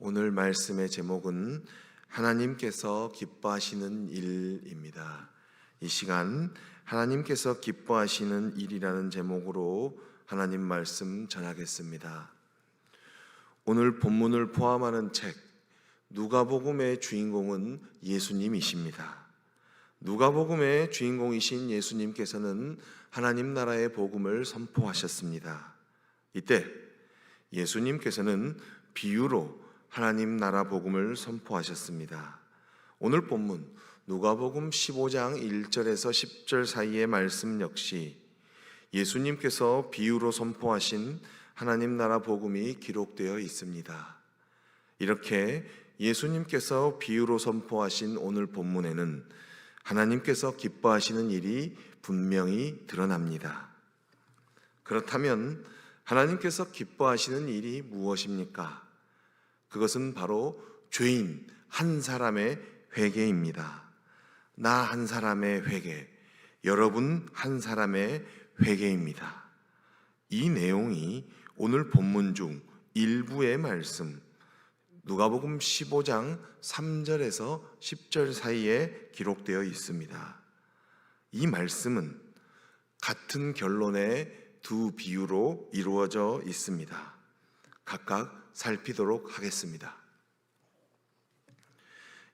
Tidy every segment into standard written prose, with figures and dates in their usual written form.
오늘 말씀의 제목은 하나님께서 기뻐하시는 일입니다. 이 시간 하나님께서 기뻐하시는 일이라는 제목으로 하나님 말씀 전하겠습니다. 오늘 본문을 포함하는 책 누가복음의 주인공은 예수님이십니다. 누가복음의 주인공이신 예수님께서는 하나님 나라의 복음을 선포하셨습니다. 이때 예수님께서는 비유로 하나님 나라 복음을 선포하셨습니다. 오늘 본문 누가복음 15장 1절에서 10절 사이의 말씀 역시 예수님께서 비유로 선포하신 하나님 나라 복음이 기록되어 있습니다. 이렇게 예수님께서 비유로 선포하신 오늘 본문에는 하나님께서 기뻐하시는 일이 분명히 드러납니다. 그렇다면 하나님께서 기뻐하시는 일이 무엇입니까? 그것은 바로 죄인 한 사람의 회개입니다. 나 한 사람의 회개, 여러분 한 사람의 회개입니다. 이 내용이 오늘 본문 중 일부의 말씀 누가복음 15장 3절에서 10절 사이에 기록되어 있습니다. 이 말씀은 같은 결론의 두 비유로 이루어져 있습니다. 각각 살피도록 하겠습니다.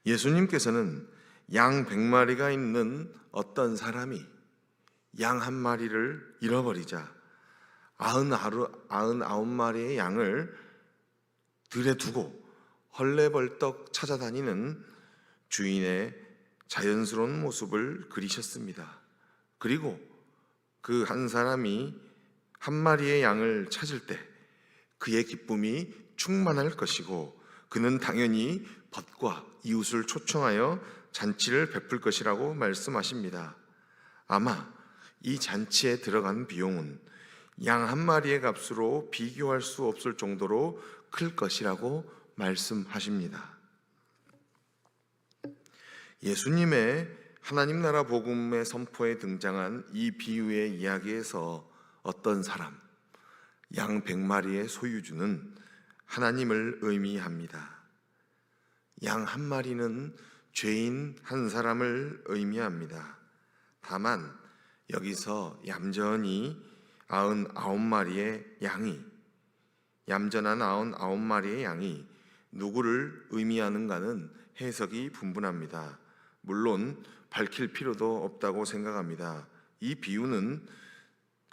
예수님께서는 양 100마리가 있는 어떤 사람이 양 한 마리를 잃어버리자 99마리의 양을 들에 두고 헐레벌떡 찾아다니는 주인의 자연스러운 모습을 그리셨습니다. 그리고 그 한 사람이 한 마리의 양을 찾을 때 그의 기쁨이 충만할 것이고 그는 당연히 벗과 이웃을 초청하여 잔치를 베풀 것이라고 말씀하십니다. 아마 이 잔치에 들어간 비용은 양 한 마리의 값으로 비교할 수 없을 정도로 클 것이라고 말씀하십니다. 예수님의 하나님 나라 복음의 선포에 등장한 이 비유의 이야기에서 어떤 사람, 양 100마리의 소유주는 하나님을 의미합니다. 양 한 마리는 죄인 한 사람을 의미합니다. 다만 여기서 얌전히 99마리의 양이 얌전한 99마리의 양이 누구를 의미하는가는 해석이 분분합니다. 물론 밝힐 필요도 없다고 생각합니다. 이 비유는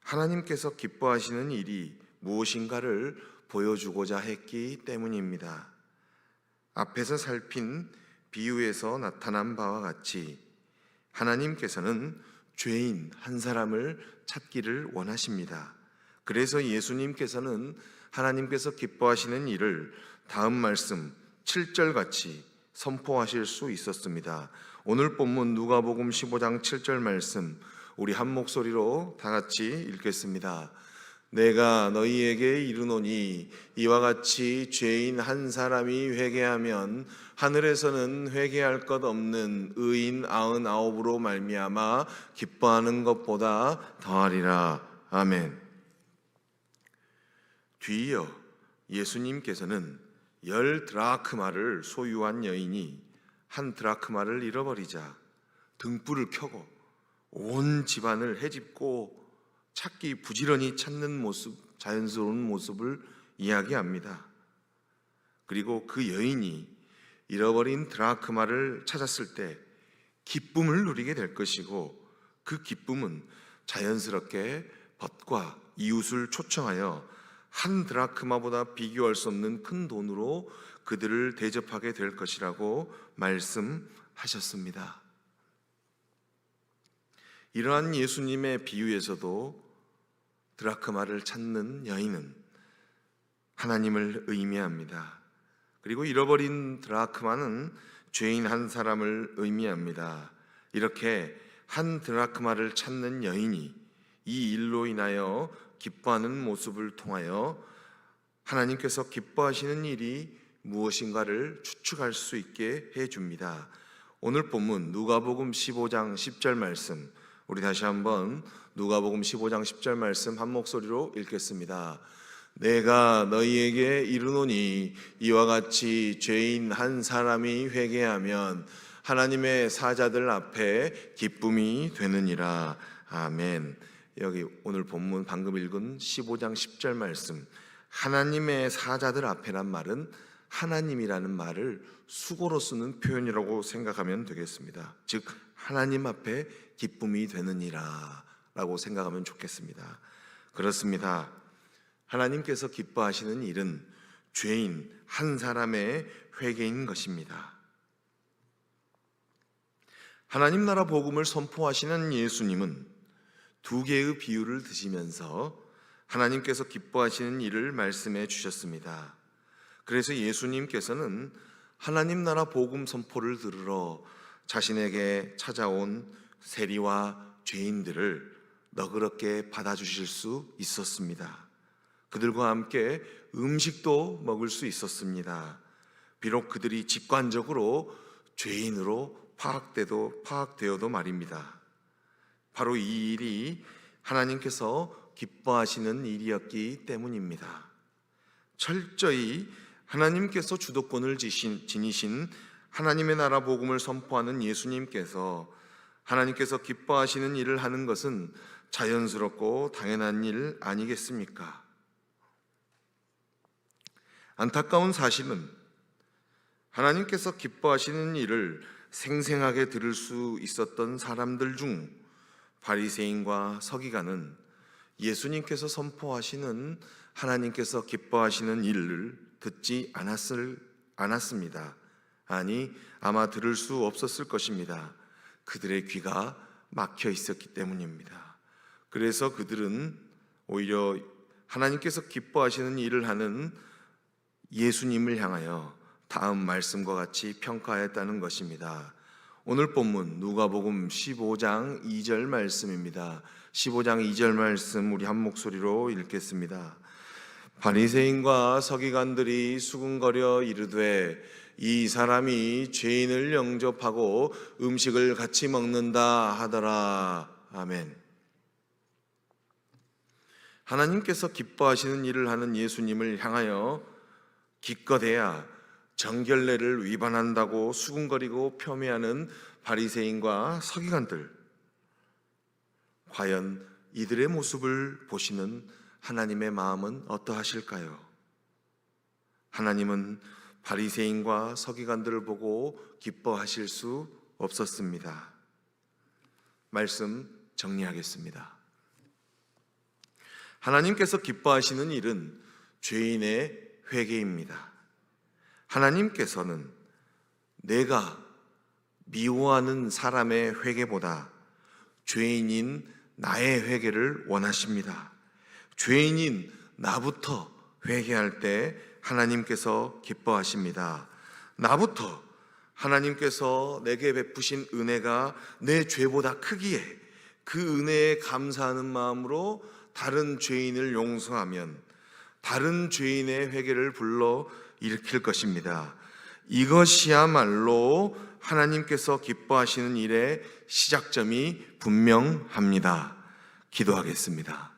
하나님께서 기뻐하시는 일이 무엇인가를 보여주고자 했기 때문입니다. 앞에서 살핀 비유에서 나타난 바와 같이 하나님께서는 죄인 한 사람을 찾기를 원하십니다. 그래서 예수님께서는 하나님께서 기뻐하시는 일을 다음 말씀 7절 같이 선포하실 수 있었습니다. 오늘 본문 누가복음 15장 7절 말씀 우리 한 목소리로 다 같이 읽겠습니다. 내가 너희에게 이르노니 이와 같이 죄인 한 사람이 회개하면 하늘에서는 회개할 것 없는 의인 99으로 말미암아 기뻐하는 것보다 더하리라. 아멘. 뒤이어 예수님께서는 10드라크마를 소유한 여인이 한 드라크마를 잃어버리자 등불을 켜고 온 집안을 헤집고 찾기 부지런히 찾는 모습, 자연스러운 모습을 이야기합니다. 그리고 그 여인이 잃어버린 드라크마를 찾았을 때 기쁨을 누리게 될 것이고 그 기쁨은 자연스럽게 벗과 이웃을 초청하여 한 드라크마보다 비교할 수 없는 큰 돈으로 그들을 대접하게 될 것이라고 말씀하셨습니다. 이러한 예수님의 비유에서도 드라크마를 찾는 여인은 하나님을 의미합니다. 그리고 잃어버린 드라크마는 죄인 한 사람을 의미합니다. 이렇게 한 드라크마를 찾는 여인이 이 일로 인하여 기뻐하는 모습을 통하여 하나님께서 기뻐하시는 일이 무엇인가를 추측할 수 있게 해줍니다. 오늘 본문 누가복음 15장 10절 말씀 우리 다시 한번 누가복음 15장 10절 말씀 한 목소리로 읽겠습니다. 내가 너희에게 이르노니 이와 같이 죄인 한 사람이 회개하면 하나님의 사자들 앞에 기쁨이 되느니라. 아멘. 여기 오늘 본문 방금 읽은 15장 10절 말씀, 하나님의 사자들 앞에란 말은 하나님이라는 말을 수고로 쓰는 표현이라고 생각하면 되겠습니다. 즉 하나님 앞에 기쁨이 되느니라 라고 생각하면 좋겠습니다. 그렇습니다. 하나님께서 기뻐하시는 일은 죄인 한 사람의 회개인 것입니다. 하나님 나라 복음을 선포하시는 예수님은 두 개의 비유를 드시면서 하나님께서 기뻐하시는 일을 말씀해 주셨습니다. 그래서 예수님께서는 하나님 나라 복음 선포를 들으러 자신에게 찾아온 세리와 죄인들을 너그럽게 받아주실 수 있었습니다. 그들과 함께 음식도 먹을 수 있었습니다. 비록 그들이 직관적으로 죄인으로 파악되어도 말입니다. 바로 이 일이 하나님께서 기뻐하시는 일이었기 때문입니다. 철저히 하나님께서 주도권을 지니신 하나님의 나라 복음을 선포하는 예수님께서 하나님께서 기뻐하시는 일을 하는 것은 자연스럽고 당연한 일 아니겠습니까? 안타까운 사실은 하나님께서 기뻐하시는 일을 생생하게 들을 수 있었던 사람들 중 바리새인과 서기관은 예수님께서 선포하시는 하나님께서 기뻐하시는 일을 듣지 않았습니다. 아니, 아마 들을 수 없었을 것입니다. 그들의 귀가 막혀 있었기 때문입니다. 그래서 그들은 오히려 하나님께서 기뻐하시는 일을 하는 예수님을 향하여 다음 말씀과 같이 평가했다는 것입니다. 오늘 본문 누가복음 15장 2절 말씀입니다. 15장 2절 말씀 우리 한 목소리로 읽겠습니다. 바리새인과 서기관들이 수군거려 이르되 이 사람이 죄인을 영접하고 음식을 같이 먹는다 하더라. 아멘. 하나님께서 기뻐하시는 일을 하는 예수님을 향하여 기껏해야 정결례를 위반한다고 수군거리고 폄훼하는 바리새인과 서기관들, 과연 이들의 모습을 보시는 하나님의 마음은 어떠하실까요? 하나님은 바리새인과 서기관들을 보고 기뻐하실 수 없었습니다. 말씀 정리하겠습니다. 하나님께서 기뻐하시는 일은 죄인의 회개입니다. 하나님께서는 내가 미워하는 사람의 회개보다 죄인인 나의 회개를 원하십니다. 죄인인 나부터 회개할 때 하나님께서 기뻐하십니다. 나부터 하나님께서 내게 베푸신 은혜가 내 죄보다 크기에 그 은혜에 감사하는 마음으로 다른 죄인을 용서하면 다른 죄인의 회개를 불러 일으킬 것입니다. 이것이야말로 하나님께서 기뻐하시는 일의 시작점이 분명합니다. 기도하겠습니다.